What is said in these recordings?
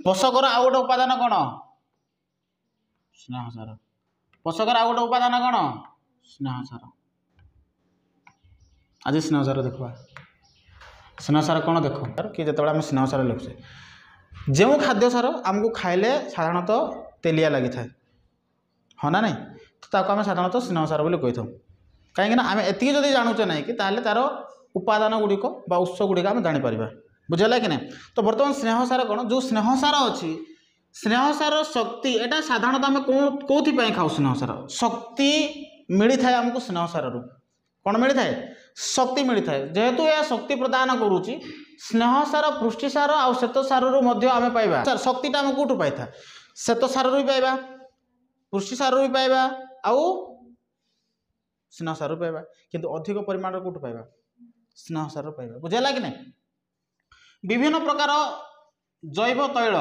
पोषकर आउ गोटे उपादान कौन स्नेहसार पोषकर आउ गोटे उपादान कौन स्नेहसार आज स्नेहसार देखा स्नेहसार कौन देख कि जो आम स्नेहसार लिखुचे जो खाद्य सार आमको खाइले साधारणतः तेलिया लगी था हाँ ना नहीं तो आम साधारणतः स्नेहसार बोली कही था कहीं आम एति जदि जानूचे ना कि तार उपादान गुड़िक उत्स गुड़िक आम जापर बुझेगा कि नहीं। तो बर्तमान स्नेहसार कौन जो स्नेहसार अच्छी स्नेहसार शक्ति एटा साधारणतः आम कौन खाऊ स्नेहसार शक्ति मिली था आमको स्नेहसार कौन मिली था शक्ति मिली था जेहेतु यह शक्ति प्रदान करुच्ची स्नेहसार पुष्टिसार आउ श्वेतसार आम पाइबा शक्तिटा आम कौटू पाई था श्वेतसार भी पाइबा पुष्टिसार भी पाइबा आउ स्नेहसार पाइबा किंतु अधिक परिमाण कौटू पाइबा स्नेहसार पाइबा बुझेगा कि नहीं। विभिन्न प्रकार जैव तैल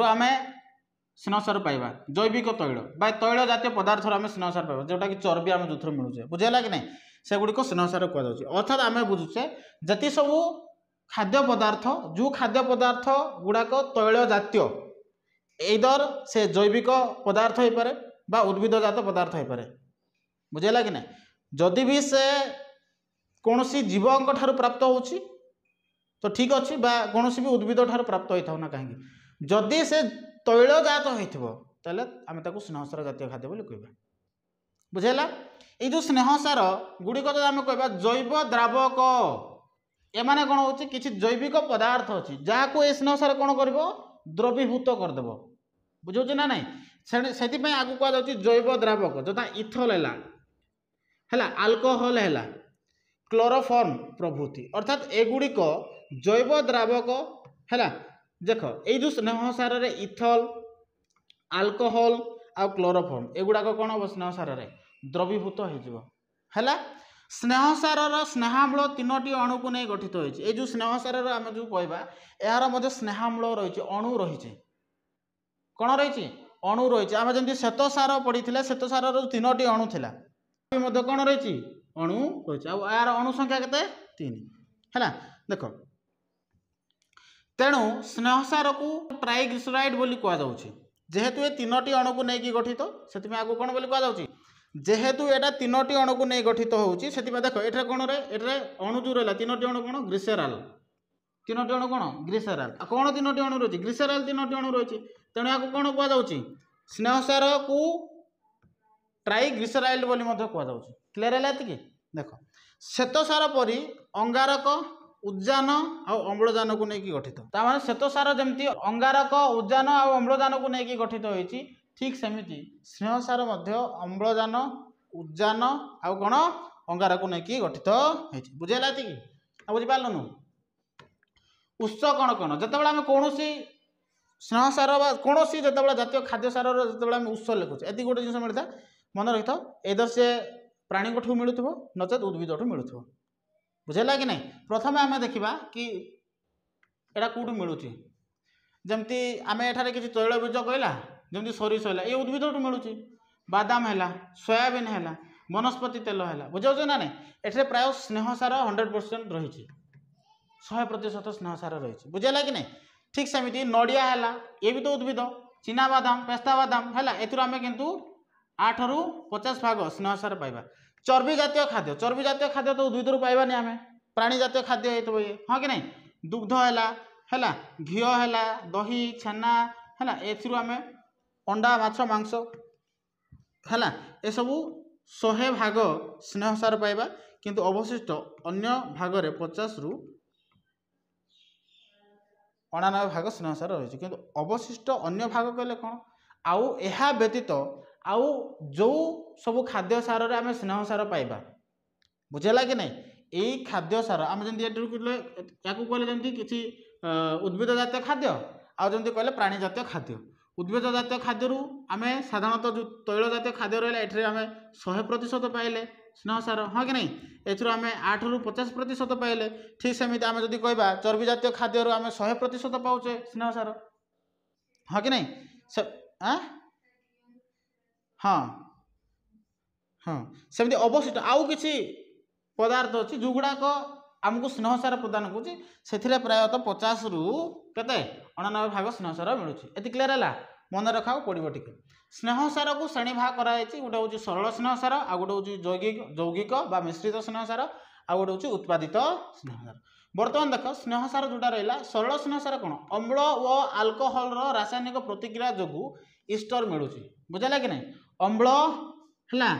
आम स्नेहसार पाइबा जैविक तैल बा तैल जातीय पदार्थ आम स्नेहसार पाइबा जोटा कि चर्बी आम जो मिलूचे बुझेगा कि नहीं सेगुड़िक स्नेहसार कहुच्छे अर्थात आम बुझुचे जति सबू खाद्य पदार्थ जो खाद्य पदार्थ गुड़ाक तैल जातीय एदर से जैविक पदार्थ हो पारे बा उद्भिदजात पदार्थ हो पारे बुझेगा कि नहीं। जदि भी से कौन सी जीवों ठार प्राप्त होची तो ठीक अच्छी बा कौन भी उद्भिद ठार प्राप्त होता ना कहीं जदि से तैलजात होते आम स्नेहसार जातीय खाद्य बोली कहबा बुझेगा। ये जो स्नेहसार गुड़िक जो आम कहबा जैव द्रावक एमाने कौन हो कि जैविक पदार्थ अच्छी जहाँ को स्नेहसार कौन कर द्रवीभूत करदेव बुझे ना ना से आगे कह जैव द्रावक जोटा इथल है आल्कोहल है क्लोरोफॉर्म प्रभृति अर्थात एगुड़िक जैव द्रावक है देख ये जो स्नेहसार इथल आल्कोहल आ क्लोरोफॉर्म एगुड़ाक कौन हम स्नेहसार द्रवीभूत है स्नेहसार स्नेहाम्ल तीनोटी अणु को नहीं गठित होती जो स्नेहसार आम जो कहवा यार स्नेहाम्ल रही अणु रही कौन रही अणु रही आम जमी श्वेतसार पड़ी श्वेतसार तीनोटी अणु थिला कौन रही अणु रही यार अणु संख्या केते 3 है देख तेणु स्नेहसार को ट्राइग्लिसराइड बोली कहुच्छे जेहेतु ये तीनोटी अणु को नहीं गठित से आगे कौन बोली कहुच्छे जेहेतु एटा तीनोटी अणु को नहीं गठित होउची सेति देख एठरे कौन रे एठरे अणु जो रहला तीनोटी अणु कौन ग्लिसरॉल तीनोटी अणु कौन ग्लिसरॉल कौन तीनोटी अणु रही ग्लिसरॉल तीनोटी अणु रही तेणु या कौन कहुच्छे स्नेहसार को ट्राइग्लिसराइड बोली कहुच्छे क्लियर है कि देख श्वेतसार परी अंगारक उद्जान और अम्लजान को लेकिन गठित तार श्वेतसार जमी अंगारक उद्जान और अम्लजान को लेकिन गठित होती ठीक सेमती स्नेहसार अम्लजान उद्जान आउ कौन अंगार को लेकिन गठित होती बुझेगा कि बुझिपारनु उत्स कौन कौन जिते आम कौन स्नेहसार कौन जो जातीय खाद्य सार जो उत्स लिखुचे ये गोटे जिन मिलता मन रखी था एदर से प्राणी ठू मिलूव नचेत उद्भिद ठू मिलूव बुझेगा कि नहीं। प्रथम आम देखा कि एटा कौटू मिलूँ जमती आम एठारे किसी तैल बीज कहला जमी सरिष है ये उद्भिद मिलूँ बादाम है सोयाबीन है वनस्पति तेल है बुझे ना नहीं एठे प्राय स्नेहसार 100% रही 100% स्नेहसार रही बुझेगा कि नहीं। ठीक सेमती नड़िया है ये भी तो उद्भिद चीना बादाम पेस्ता बादाम है एम कितु 8 ରୁ 50 भाग स्नेहसार पाइबा। चर्बी जातीय खाद्य तो उद्भिद रू पाइबानी आम प्राणी जातीय खाद्य हो ये हाँ कि नहीं दुग्ध है घी है दही छेना है एम अंडा माछ मांस है ये सबू 100 भाग स्नेहसार पाइबा किंतु अवशिष्ट अन्य भागरे 50 ରୁ 99 भाग स्नेहसार रही किंतु अवशिष्ट अन्य भाग कहले कौन आउ यह व्यतीत आउ जो सब खाद्य सार आम स्नेहसार पाइबा बुझेगा कि नहीं। यही खाद्य सार आम जमी या कहले जमी किसी उद्भिद जातीय खाद्य आउ जमी कहले प्राणी जातीय खाद्य उद्भिद जातीय खाद्य आम साधारणतः जो तैल जातीय खाद्य रहा ये आम 100% पाइले स्नेहसार हाँ कि नहीं एम 8 ରୁ 50% पाइले। ठीक सेमती आम जब कहवा चर्बी जातीय खाद्य आम 100% पाचे स्नेहसार हाँ कि नहीं हाँ हाँ सेमती अवशिष्ट आउ किसी पदार्थ अच्छी जो गुड़ाक आमको स्नेहसार प्रदान करुच्ची से प्रायतः 50 ରୁ केते 89 भाग स्नेहसार मिलूची। एति क्लियर है मन रखा पड़ो टी स्नेहसार को श्रेणी भाग कराई गोटे हूँ सरल स्नेहसार आ गोटे हूँ जौगिक बा मिश्रित स्नेहसार आ गोटे हूँ उत्पादित स्नेहसार। बर्तमान देख स्नेहसार जोटा रहा सरल स्नेहसार कौन अम्ल और आल्कोहल रासायनिक प्रतिक्रिया जोगु ईस्टर मिलूची बुझेगा कि नहीं अम्ल है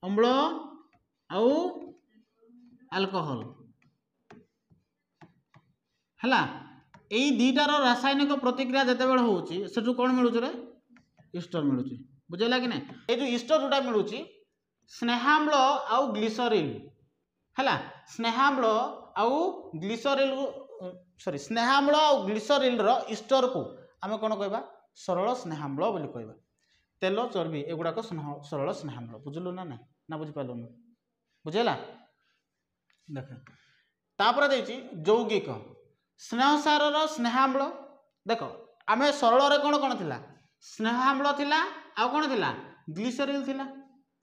अम्ल आउ आल्कोहल है यही दुईटार रासायनिक प्रतिक्रिया जिते बड़े हो कौन मिलूँ रे ईस्टर मिलूँ बुझेगा कि नहीं ये जो ईस्टर जोटा मिलूँ स्नेहाम्ल आउ ग्लिसरीन है स्नेहाम्ल आउ ग्लिसरीन सॉरी स्नेहाम्ल आउ ग्लिसरीन ईस्टर को आम कौन कहबा सरल स्नेहाम्ल बोली कहबा तेल चर्बी एगुड़ाक सरल स्नेहाम्ल बुझलु ना ना बुझिपारू बुझेगा देख तापर देछि जौगिक स्नेहसार स्नेहाम्ल देख आम सरल कौन कौन थिला स्नेहाम्ल थिला आ कौन थिला ग्लिसरीन थिला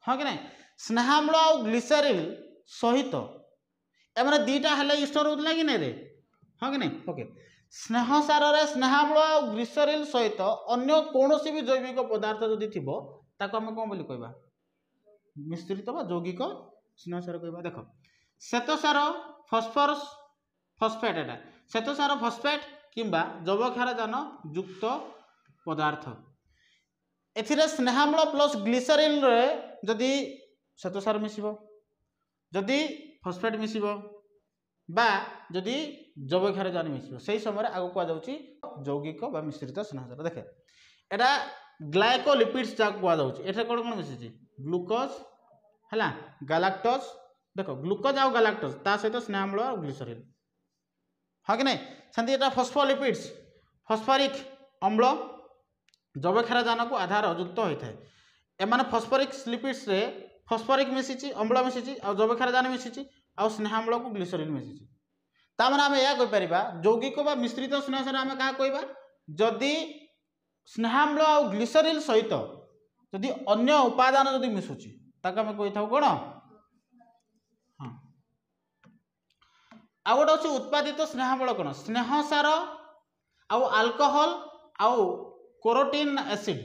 हाँ कि नहीं स्नेहाम्ल आ ग्लिसरीन सहित एमाने दीटा हेले ईस्टर होतला कि नहीं रे हाँ कि नहीं ओके स्नेहसार स्नेहाम्ल आ ग्लिसरीन सहित अन्य कौन भी जैविक पदार्थ जदि थिबो ताको आम कौन बोली कहबा मिश्रित बा जौगिक स्नेहसार कहबा देख श्वेतसार फस्फरस फस्फेट एटा श्वेतसार फस्फेट किंबा जैवक्षारजान युक्त पदार्थ एथिरे स्नेहाम्ल प्लस ग्लिसरीन रे जदि श्वेतसार मिसिबो जदि फस्फेट मिसिबो बा जदि जैवक्षारजान मिसिबो सेही समय आगु कुआ जाउची जौगिक बा मिश्रित स्नेहसार देखे एटा ग्लाइकोलिपिड्स जा कुआ जाउची एठे कोन कोन मिसिची ग्लूकोज हला गैलेक्टोज देखो ग्लूकोज आ गैलेक्टोज ता सहित स्नेहाम्ल और ग्लिसरीन हाँ कि नहीं सेंती एटा फॉस्फोलिपिड्स फॉस्फोरिक अम्ल जैवक्षारजान को आधार युक्त होता है एमाने फॉस्फोरिक लिपिड्स रे फॉस्फोरिक मिसिची अम्ल मिसिची आ जैवक्षारजान मिसिची आ स्नेहाम्ल को ग्लिसरीन मिसिची ता माने आमे या कहि परिबा जौगिक बा मिश्रित स्नेहसार आमे का कहबा जदि स्नेहाम्ल आ ग्लिसरीन सहित जदि अन्य उपादान जदि मिसुची ताका आमे कहि थाउ कोन हां आ गोटे हूँ उत्पादित स्नेहाम्ल कौन स्नेहसार आउ अल्कोहल आउ कोरोटीन एसिड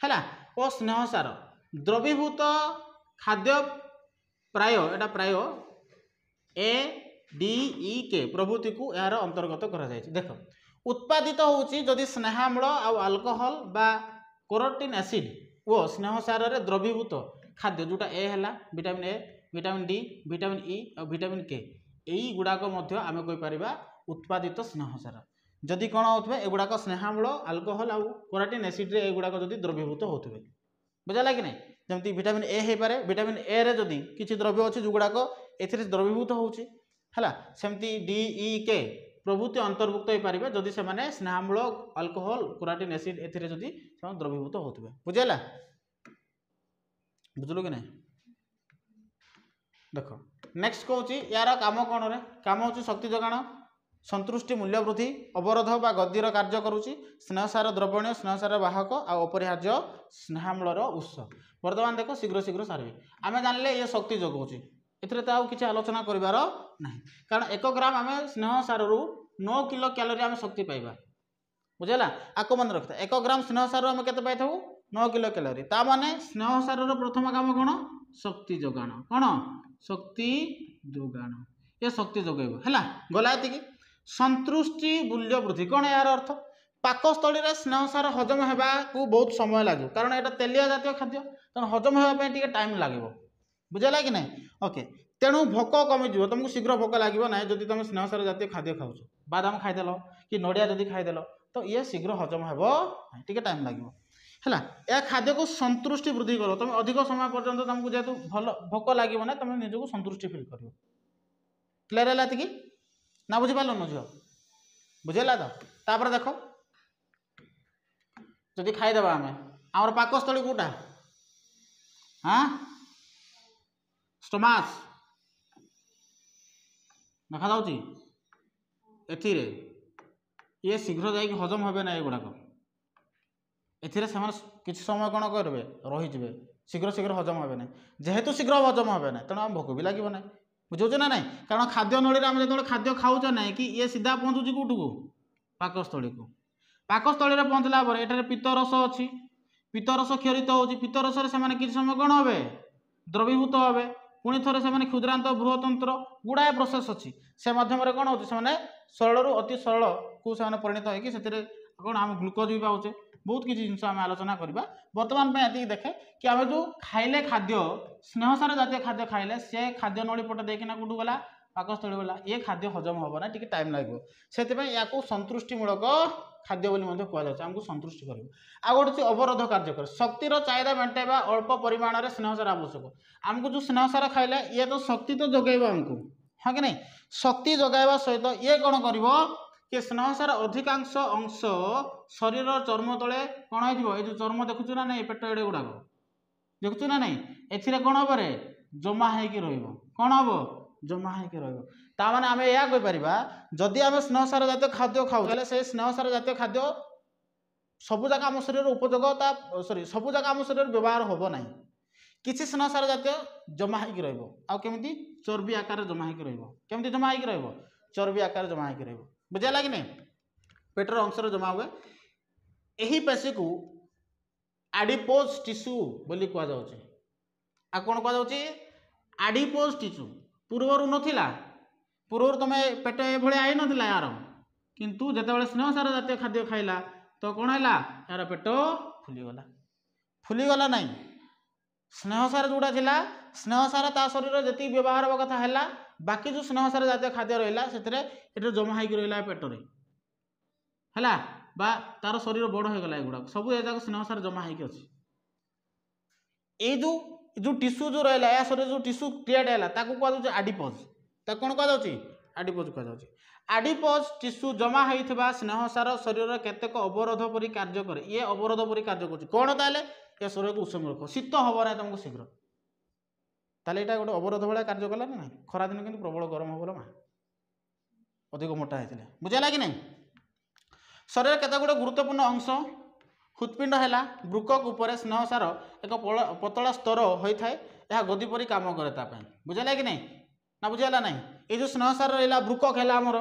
है और स्नेहसार द्रवीभूत खाद्य प्राय एटा प्राय ए डी ई के प्रभृति को यार अंतर्गत करा जायछि। देख उत्पादित होउछि जदि स्नेहाम्ल आउ अल्कोहल बा कोरोटीन एसिड वो स्नेहसार रे द्रवीभूत खाद्य जोटा ए है विटामिन डी विटामिन ई और विटामिन के यही गुड़ाक आम कहीपर उत्पादित स्नेहसार जदि कौन हो एगुड़ाक स्नेहाम्ल अल्कोहल आउ कोरोटीन एसिड रे एगुड़ाक जदि द्रवीभूत होते बुझाला कि नहीं जमती विटामिन ए हो पारे विटामिन ए रे जदि किसी द्रव्य अच्छी जो गुड़ाक ए द्रवीभूत होची है सेमती डी ई के प्रभृति अंतर्भुक्त हो पारे जदि से स्नेहाम्ल अल्कोहल कोरोटीन एसिड ए जदि द्रवीभूत होते बुझेगा बुझलु कि नहीं देख नेक्स्ट कहूँ यार काम कौन रे काम हूँ शक्ति जोगाण संतुष्टि मूल्य वृद्धि अवरोध बा गद्दीर कार्य करुच्ची स्नेहसार द्रवणीय स्नेहसार बाहक आ अपरिहार्य स्नेहाम्लर उत्स बर्तमान देख शीघ्र शीघ्र सारे आम जानले ये शक्ति जोगाऊँगी एथिरे तो किसी आलोचना करिवार नहीं कारण 1 ग्राम आम स्नेहसार 9 किलो कैलोरी आम शक्ति पाइबा बुझेगा आको मन रखता 1 ग्राम स्नेहसार आम केते पाइथाउ 9 किलो कैलोरी ता माने स्नेहसार प्रथम काम कौन शक्ति जोगाण कौन शक्ति जोगाण ये शक्ति जोगेब है गला ये संतुष्टि मूल्य वृद्धि कौन यार अर्थ पाकस्थली में स्नेहसार हजम होगा बहुत समय लगे कारण यहाँ तेलिया जातीय खाद्य तेणु हजम होगापी टाइम लगे बुझेगा कि नहीं ओके तेणु भोक कमिज तुमको शीघ्र भोक लगे ना जब तुम स्नेहसार जातीय खाद्य खाऊ बादाम खाईदेल कि नड़िया जदि खाईदेल तो ये शीघ्र हजम हो टे टाइम लगे है यह खाद्य को संतुष्टि वृद्धि कर तुम अधिक समय पर्यंत तुमको जेहतु भल भोक लगे ना तुम निजक संतुष्टि फिल कर क्लियर है कि ना बुझीपार न झील बुझेगा तो देख जदि खाईदेवा आम आम पाकस्थली कौटा हाँ स्टोमास देखा जाऊँगी एथिरे ये शीघ्र जाकि हजम हे ना युड़ाक एथिरे किसी समय कौन करेंगे रहीजे शीघ्र शीघ्र हजम हे ना जेहेतु शीघ्र हजम हे ना तेणु आम भोक भी लगे ना बुझे ना नहीं कारण खाद्य नली आम जो खाद्य खाऊचे ना कि ये सीधा पहुँचुची कौटू पाकस्थली को पाकस्थली पहुँचला एठारे पीतरस अच्छी पीतरस क्षरित होची पीतरस से किसी समय कौन हे द्रवीभूत हे पुणी थे से क्षुद्रांत बृहतंत्र गुड़ाए प्रोसेस अच्छी से मध्यम कौन हो सरल रु अति सरल को परिणत होती कौन आम ग्लुकोज भी पाचे बहुत किसी जिन आम आलोचना करवा बर्तमान ये देखे कि आम जो खाइले खाद्य स्नेहसार जातीय खाद्य खाइले से खाद्य नली पटे देखना कौटू गला पाकस्थली गला ये खाद्य हजम हम ना टी टाइम लगे से या संतुष्टिमूलक खाद्य बोली कहुच्छे आमको संतुष्टि कर आ गोटे अवरोध कार्य कर शक्तिर चाहिदा मेटाइबा अल्प परिमाण में स्नेहसार आवश्यक आमको जो स्नेहसार खाइले ये तो शक्ति तो जगेब आमको हाँ कि नहीं शक्ति जगाइबा सहित ये कौन कर कि स्नेहसार अधिकांश अंश शरीर चर्म तले कौन हो चर्म देखुचु ना नहीं पेट एड़े गुड़ाक देखुचु ना नहीं ए कौन हम रे जमा होगी कौन हम जमा होगी ताने आम या जदि आम स्नेहसार जातीय खाद्य खाऊ से स्नेहसार जातीय खाद्य सबू जगह आम शरीर उपयोगता सॉरी सबू जगह आम शरीर व्यवहार हम ना किसी स्नेहसार जातीय जमा होगी केमी चर्बी आकार जमा होगी जमा होगी चर्बी आकार जमा होगी बुझेगा कि नहीं पेटर अंशर जमा हुए यही पेशी को आडिपोज टिश्यू बोली कहुच्छे आ कौन कहुच्छे आडिपोज टिश्यू पूर्वर नथिला पूर्व तुम पेट ये आई ना यार किंतु जिते स्नेहसार जातीय खाद्य खाइला तो कौन है यार पेट फुलीगला नहीं स्नेहसार जोड़ा थिला स्नेहसार ता शरीर जी व्यवहार हवा कथा है बाकी जो स्नेहसार जातीय खाद्य रहा से जमा होगी रहा पेटरे है बा तार शरीर बड़ हो गला एगुड़ा सब ये स्नेहसार जमा होगी अच्छी ये जो टिश्यू जो रहा या शरीर जो टिश्यू क्रिएट है कहुच्छे आडिपोज कौन कहुच्छे आडिपोज कहुच्छे आडिपोज टिश्यू जमा होता स्नेहसार शरीर केतेक अवरोध परी कार्य करे ये अवरोध परी कार्य कर कौन ताले ये शरीर को उष्म रख शीत हम ना तुमको शीघ्र ताले यहाँ गोटे अवरोध भाया कार्य कला ना खरा दिन किंतु प्रबल गरम हो गला अधिक मोटा होते बुझेगा कि नहीं शरीर केते गुड़े गुरुत्वपूर्ण अंश हृत्पिंड है बृकक उपर स्नेहसार एक पतला स्तर होता है यह गदी परी काम करे बुझेगा कि नहीं ना बुझेगा नहीं ये जो स्नेहसार रहा बृकक है आमर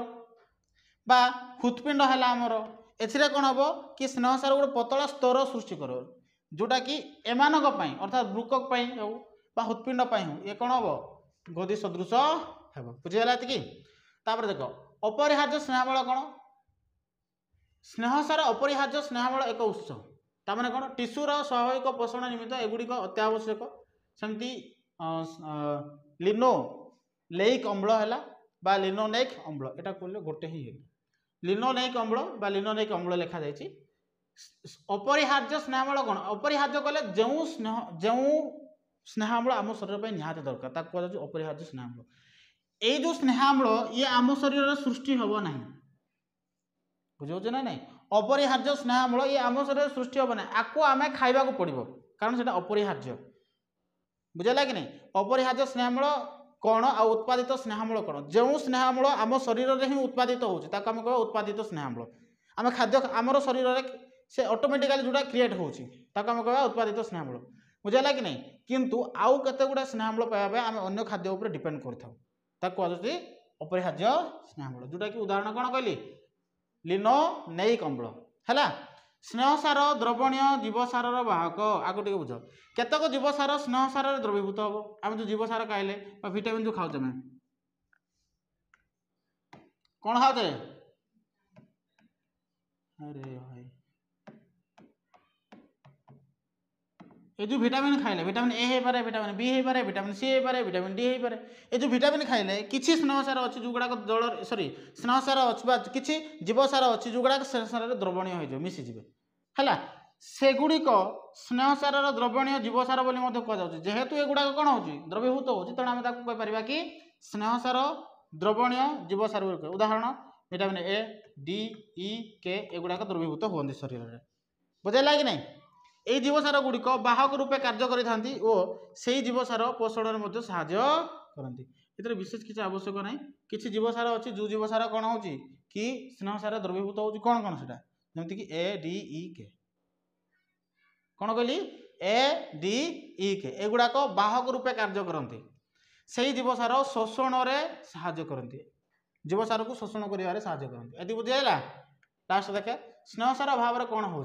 बा हृत्पिंड है आमर ए कौन हम कि स्नेहसार गोटे पतला स्तर सृष्टि कर जोटा कि एमानक अर्थात बृकक हो हृत्पिंड हो ये कौन हम गदी सदृश हे बुझीगला कि देख अपरिहार्य स्नेहबल कौन स्नेहसार अपरिहार्य स्नेहबल एक उत्स ताने कौन टिश्यूर स्वाभाविक पोषण निमित्त एगुड़िक अत्यावश्यक सेमती लिनोलेइक अम्ल है बा लिनोलेइक अम्ल यहाँ कहले गोटे ही लिनोलेइक अम्ल बा लिनोलेइक अम्ल लिखा जाए अपरिहार्य स्नेहबल कौन अपरिहार्य कले जो स्नेहाम्ल आम शरीर पर निहाती दरकार कहुच्छे अपरिहार्य स्नेहाम्ल ये जो स्नेहाम्ल ये आम शरीर सृष्टि हम ना बुझे ना नहीं अपरिहार्य स्नेहाम्ल ये आम शरीर सृष्टि हम ना आपको आम खाइबा पड़ो कारण से अपरिहार्य बुझेगा कि नहीं अपरिहार्य स्नेहाम्ल कौन आ उत्पादित स्नेहाम्ल कौन जो स्नेहाम्ल आम शरीर में ही उत्पादित होम कह उत्पादित स्नेहाम्ल आम खाद्य आमर शरीर में से ऑटोमेटिकली जोटा क्रिएट होम कह उत्पादित स्नेहाम्ल बुझेगा कि नहीं किंतु आउ केते गुड़ा स्नेहाम्ल पाइबा आम अन्य खाद्य उपर डिपेंड कर कहुच्छे अपरिहार्य स्नेहाम्ल जोटा कि उदाहरण कौन कहली लिनोलेइक अम्ल है स्नेहसार द्रवणीय जीवसार वाहक आगे टे बुझ केतक जीवसार स्नेहसार द्रवीभूत हम आम जो जीवसार खाइले विटामिन जो खाऊ कौन खाते अरे भाई ये जो विटामिन खाइले विटामिन ए हो पारे विटामिन बी हो पारे विटामिन सी हो पारे विटामिन डी हो पारे ये जो विटामिन खाइले किसी स्नेहसार अच्छी जो गुड़ाक जल सॉरी स्नेहसार अच्छी किसी जीवसार अच्छी जो गुड़ाक स्नेहसार द्रवणीय हो मिशीजे है सेगुड़िक स्नेहसार द्रवणीय जीवसार बोली कहुच्छे जेहेतु एगुड़ाक कौन हो द्रवीभूत हो तेणु आम कहीपर कि स्नेहसार द्रवणीय जीवसार उदाहरण विटामिन ए डी ई के एगुड़ाक द्रवीभूत होती शरीर में बुझेगा कि नहीं ये जीवसार गुड़िक बाहक रूपे कार्य करते से जीवसार पोषण में साहाय्य करते विशेष किसी आवश्यक ना किसी जीवसार अच्छी जो जीवसार कौन हो कि स्नेहसार द्रवीभूत हो कौन कौन से जमीक ए डी ई के कौन कहली ए डी ई के एगुड़ाक बाहक रूपे कार्य करते से जीवसार शोषण में साहाय्य करते जीवसार को शोषण कर साहाय्य करते ये बुझेगा लास्ट देखे स्नेहसार अभाव कौन हो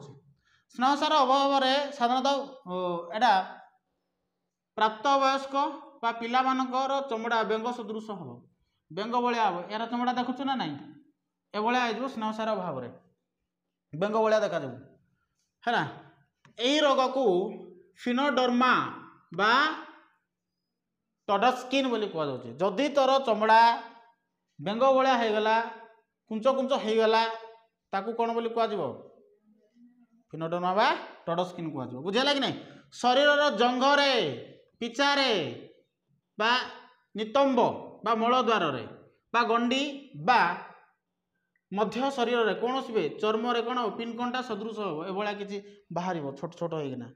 स्नेहसार अभाव साधारणतः एटा प्राप्त वयस्क बा पिला मानकर चमड़ा बेंग सदृश हम बेंग भाया हम यार चमड़ा देखुचु ना नाई एभलिया हो स्नेहसार अभाव बेंग भाया देखा है यही रोग को फिनोडर्मा बा टडस्किन बोली कहुच्छे जदि तोर चमड़ा बेंग भाया होगला कुंच कुंच होगला ताकू कौन बोली कह फिनोडर्मा बा टडस्किन कह बुझेगा कि नहीं शरीर जंघरे पिचारे बा नितंब बा मलद्वार बा गंडी बा मध्य शरीर रे कौन भी चर्म रे कौन पिनकंटा सदृश हम एभलिया किसी बाहर छोट छोट होना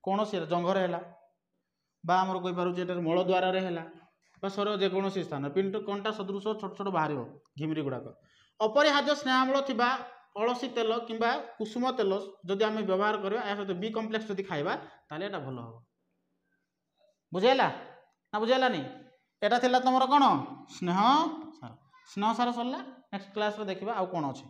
कौन सी जंघरे है बा आमर कहीपर मलद्वार है शरीर जेकोसी स्थान पिनकंटा सदृश छोट छोट बाहर घिमिरी गुड़ाक अपरिहार्य स्नेहाम्ल थी अलसी तेल कि कुसुम तेल जदि आम व्यवहार करवा या सहित बी कम्प्लेक्स जदि खाइबा ताले एटा भल हम बुझेला ना बुझेलानी एटा थिला तुमर कौन स्नेह सार सरला नेक्स्ट क्लास रे देखिबा आउ कौन अच्छे।